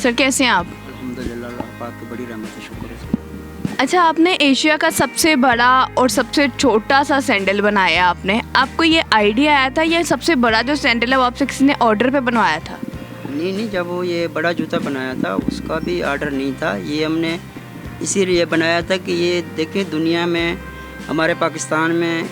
Sir कैसे हैं आप? अल्हम्दुलिल्लाह, अल्लाह पाक की बड़ी रहमत है, शुक्र है। अच्छा, आपने एशिया का सबसे बड़ा और सबसे छोटा सा सैंडल बनाया आपने, आपको ये आइडिया आया था या सबसे बड़ा जो सैंडल है वो आपसे किसी ने ऑर्डर पे बनवाया था? नहीं, जब वो ये बड़ा जूता बनाया था उसका भी आर्डर नहीं था, ये हमने इसीलिए बनाया था कि ये देखें दुनिया में हमारे पाकिस्तान में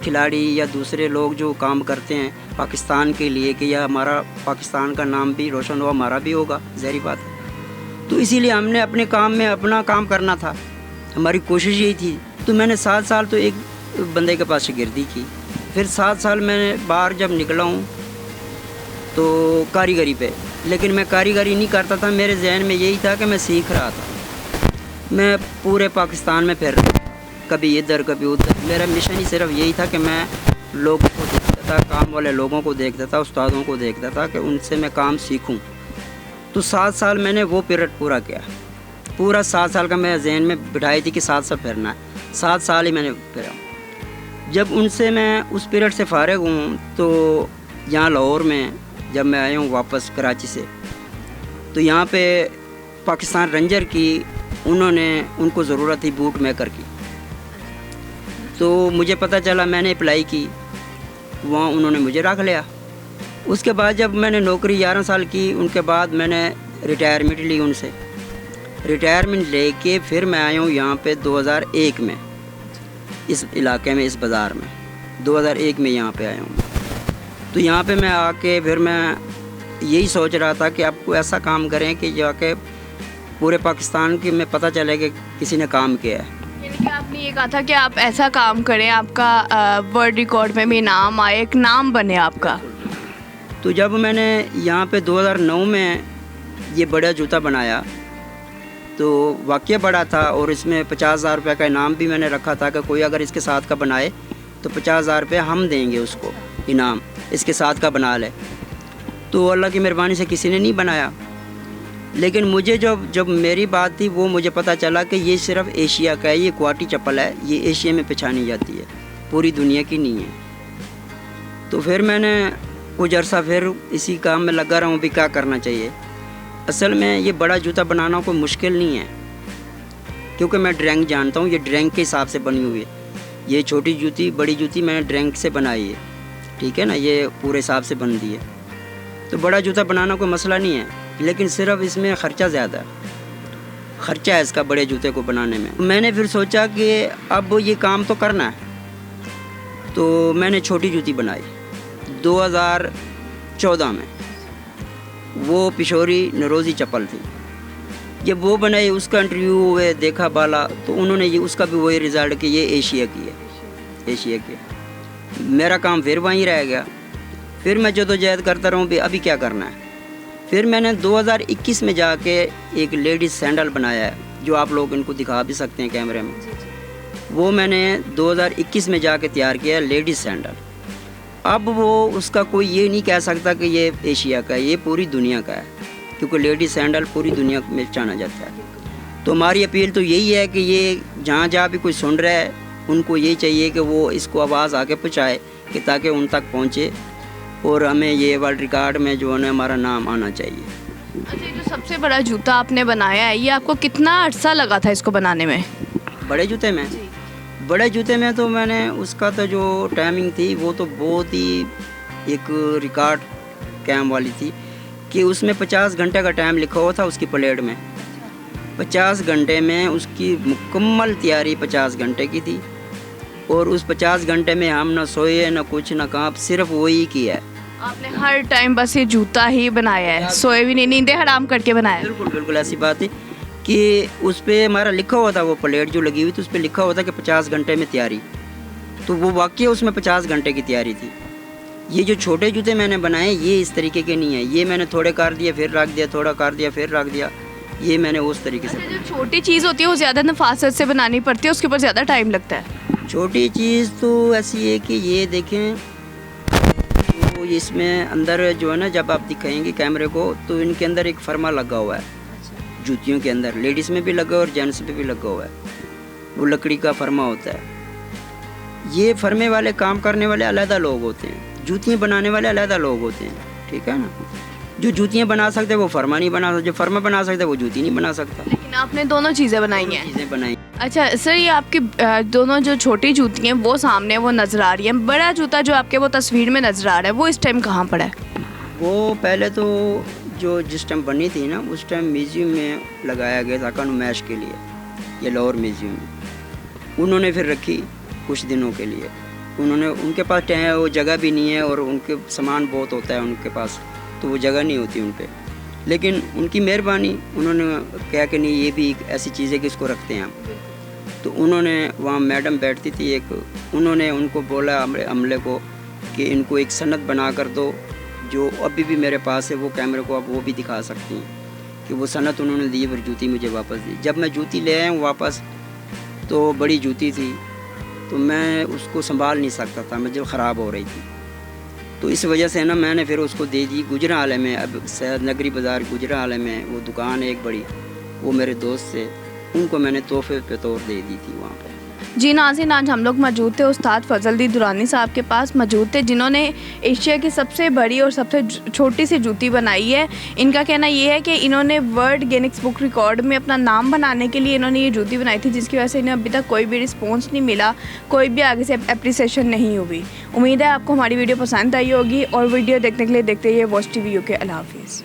खिलाड़ी या दूसरे लोग जो काम करते हैं पाकिस्तान के लिए कि यह हमारा पाकिस्तान का नाम भी रोशन हो, हमारा भी होगा, ज़ाहिर बात है। तो इसीलिए हमने अपने काम में अपना काम करना था, हमारी कोशिश यही थी। तो मैंने 7 साल तो एक बंदे के पास शागिर्दी की, फिर 7 साल मैंने बाहर जब निकला हूँ तो कारीगरी पे, लेकिन मैं कारीगरी नहीं करता था, मेरे जहन में यही था कि मैं सीख रहा था। मैं पूरे पाकिस्तान में फिर कभी इधर कभी उधर, मेरा मिशन ही सिर्फ यही था कि मैं लोगों को देखता था, काम वाले लोगों को देखता था, उस्तादों को देखता था कि उनसे मैं काम सीखूं। तो 7 साल मैंने वो पीरियड पूरा किया, पूरा 7 साल का मैं जहन में बिठाई थी कि 7 साल फिरना है, 7 साल ही मैंने फिरा। जब उनसे मैं उस पीरियड से फारिग हूँ तो यहाँ लाहौर में जब मैं आया हूँ वापस कराची से, तो यहाँ पे पाकिस्तान रेंजर की उनको ज़रूरत थी बूट मेकर की, तो मुझे पता चला, मैंने अप्लाई की, वहाँ उन्होंने मुझे रख लिया। उसके बाद जब मैंने नौकरी 11 साल की, उनके बाद मैंने रिटायरमेंट ली उनसे, रिटायरमेंट लेके फिर मैं आया हूँ यहाँ पे 2001 में, इस इलाके में, इस बाज़ार में 2001 में यहाँ पे आया हूँ। तो यहाँ पे मैं आके फिर मैं यही सोच रहा था कि आपको ऐसा काम करें कि जाके पूरे पाकिस्तान के में पता चले कि किसी ने काम किया है। यानी कि आपने ये कहा था कि आप ऐसा काम करें आपका वर्ल्ड रिकॉर्ड में भी नाम आए, एक नाम बने आपका। तो जब मैंने यहाँ पे 2009 में ये बड़ा जूता बनाया तो वाकई बड़ा था, और इसमें 50,000 रुपये का इनाम भी मैंने रखा था कि कोई अगर इसके साथ का बनाए तो 50,000 रुपये हम देंगे उसको इनाम, इसके साथ का बना ले। तो अल्लाह की मेहरबानी से किसी ने नहीं बनाया, लेकिन मुझे जब मेरी बात थी वो मुझे पता चला कि ये सिर्फ एशिया का है, ये क्वालिटी चप्पल है, ये एशिया में पहचानी जाती है, पूरी दुनिया की नहीं है। तो फिर मैंने कुछ अर्सा फिर इसी काम में लगा रहा हूँ भी क्या करना चाहिए। असल में ये बड़ा जूता बनाना कोई मुश्किल नहीं है, क्योंकि मैं ड्राइंग जानता हूँ, ये ड्राइंग के हिसाब से बनी हुई है। ये छोटी जूती बड़ी जूती मैंने ड्राइंग से बनाई है, ठीक है ना, ये पूरे हिसाब से बन दी है। तो बड़ा जूता बनाना कोई मसला नहीं है, लेकिन सिर्फ इसमें ख़र्चा ज़्यादा है, ख़र्चा है इसका बड़े जूते को बनाने में। मैंने फिर सोचा कि अब ये काम तो करना है, तो मैंने छोटी जूती बनाई 2014 में, वो पिशोरी नरोज़ी चप्पल थी। जब वो बनाई उसका इंटरव्यू हुए देखा बाला, तो उन्होंने ये उसका भी वही रिज़ल्ट कि ये एशिया की है, एशिया की। मेरा काम फिर वहीं रह गया, फिर मैं जदोजहद करता रहूँ भी अभी क्या करना है। फिर मैंने 2021 में जाके एक लेडीज़ सैंडल बनाया है, जो आप लोग इनको दिखा भी सकते हैं कैमरे में। वो मैंने 2021 में जाके तैयार किया है लेडीज़ सैंडल। अब वो उसका कोई ये नहीं कह सकता कि ये एशिया का है, ये पूरी दुनिया का है, क्योंकि लेडीज़ सैंडल पूरी दुनिया में जाना जाता है। तो हमारी अपील तो यही है कि ये जहाँ जहाँ भी कोई सुन रहा है उनको ये चाहिए कि वो इसको आवाज़ आगे पहुँचाए कि ताकि उन तक पहुँचे, और हमें ये वर्ल्ड रिकॉर्ड में जो है हमारा नाम आना चाहिए। अच्छा, ये जो सबसे बड़ा जूता आपने बनाया है, ये आपको कितना अर्सा लगा था इसको बनाने में? बड़े जूते में बड़े जूते में तो मैंने उसका तो जो टाइमिंग थी वो तो बहुत ही एक रिकॉर्ड कैम वाली थी कि उसमें 50 घंटे का टाइम लिखा हुआ था उसकी प्लेट में। 50 घंटे में उसकी मुकम्मल तैयारी 50 घंटे की थी, और उस 50 घंटे में हम ना सोए ना कुछ ना काम, सिर्फ वही किया है। आपने हर टाइम बस ये जूता ही बनाया है, सोए भी नहीं, नींदें हराम करके बनाया है? बिल्कुल बिल्कुल ऐसी बात है कि उस पर हमारा लिखा हुआ था, वो प्लेट जो लगी हुई थी उस पर लिखा हुआ था कि 50 घंटे में तैयारी, तो वो वाकई उसमें 50 घंटे की तैयारी थी। ये जो छोटे जूते मैंने बनाए ये इस तरीके के नहीं है, ये मैंने थोड़े कर दिया फिर रख दिया, थोड़ा कर दिया फिर रख दिया, ये मैंने उस तरीके से। जो छोटी चीज़ होती है वो ज़्यादा नफासत से बनानी पड़ती है, उसके ऊपर ज़्यादा टाइम लगता है। छोटी चीज़ तो ऐसी है कि ये देखें, तो इसमें अंदर जो है ना, जब आप दिखाएंगे कैमरे को तो इनके अंदर एक फरमा लगा हुआ है, जूतियों के अंदर लेडीज़ में भी लगा हुआ और जेंट्स में भी लगा हुआ है, वो लकड़ी का फरमा होता है। ये फरमे वाले काम करने वाले अलहदा लोग होते हैं, जूतियाँ बनाने वाले अलहदा लोग होते हैं, ठीक है ना। جو جوتیاں بنا سکتے وہ فرما نہیں بنا سکتا, جو فرما بنا سکتا وہ جوتی نہیں بنا سکتا. لیکن آپ نے دونوں چیزیں بنائی ہیں. چیزیں بنائی. اچھا سر, یہ آپ کی دونوں جو چھوٹی جوتی ہیں وہ سامنے وہ نظر آ رہی ہیں, بڑا جوتا جو آپ کے وہ تصویر میں نظر آ رہا ہے وہ اس ٹائم کہاں پڑا ہے؟ وہ پہلے تو جو جس ٹائم بنی تھی نا اس ٹائم میوزیم میں لگایا گیا تھا نمائش کے لیے, یہ لاہور میوزیم میں. انہوں نے پھر رکھی کچھ دنوں کے لیے. ان کے پاس وہ جگہ بھی نہیں ہے اور ان کے سامان بہت ہوتا ہے ان کے پاس, تو وہ جگہ نہیں ہوتی ان پہ. لیکن ان کی مہربانی, انہوں نے کہا کہ نہیں یہ بھی ایک ایسی چیز ہے کہ اس کو رکھتے ہیں ہم. تو انہوں نے وہاں میڈم بیٹھتی تھی ایک, انہوں نے ان کو بولا عملے کو کہ ان کو ایک سند بنا کر دو, جو ابھی بھی میرے پاس ہے وہ کیمرے کو آپ وہ بھی دکھا سکتی ہیں. کہ وہ سند انہوں نے دی, پھر جوتی مجھے واپس دی. جب میں جوتی لے آیا ہوں واپس تو بڑی جوتی تھی, تو میں اس کو سنبھال نہیں سکتا تھا, مجھے خراب ہو رہی تھی. تو اس وجہ سے نا میں نے پھر اس کو دے دی گجرانوالے میں. اب سید نگری بازار گجرانوالے میں وہ دکان ہے ایک بڑی, وہ میرے دوست سے, ان کو میں نے تحفے پہ طور دے دی تھی وہاں پہ. جی ناظرین, آج ہم لوگ موجود تھے استاد فضل دی درانی صاحب کے پاس موجود تھے, جنہوں نے ایشیا کی سب سے بڑی اور سب سے چھوٹی سی جوتی بنائی ہے. ان کا کہنا یہ ہے کہ انہوں نے ورلڈ گینکس بک ریکارڈ میں اپنا نام بنانے کے لیے انہوں نے یہ جوتی بنائی تھی, جس کی وجہ سے انہیں ابھی تک کوئی بھی رسپانس نہیں ملا, کوئی بھی آگے سے اپریسیشن نہیں ہوئی. امید ہے آپ کو ہماری ویڈیو پسند آئی ہوگی, اور ویڈیو دیکھنے کے لیے دیکھتے رہیے واچ ٹی وی UK. اللہ حافظ.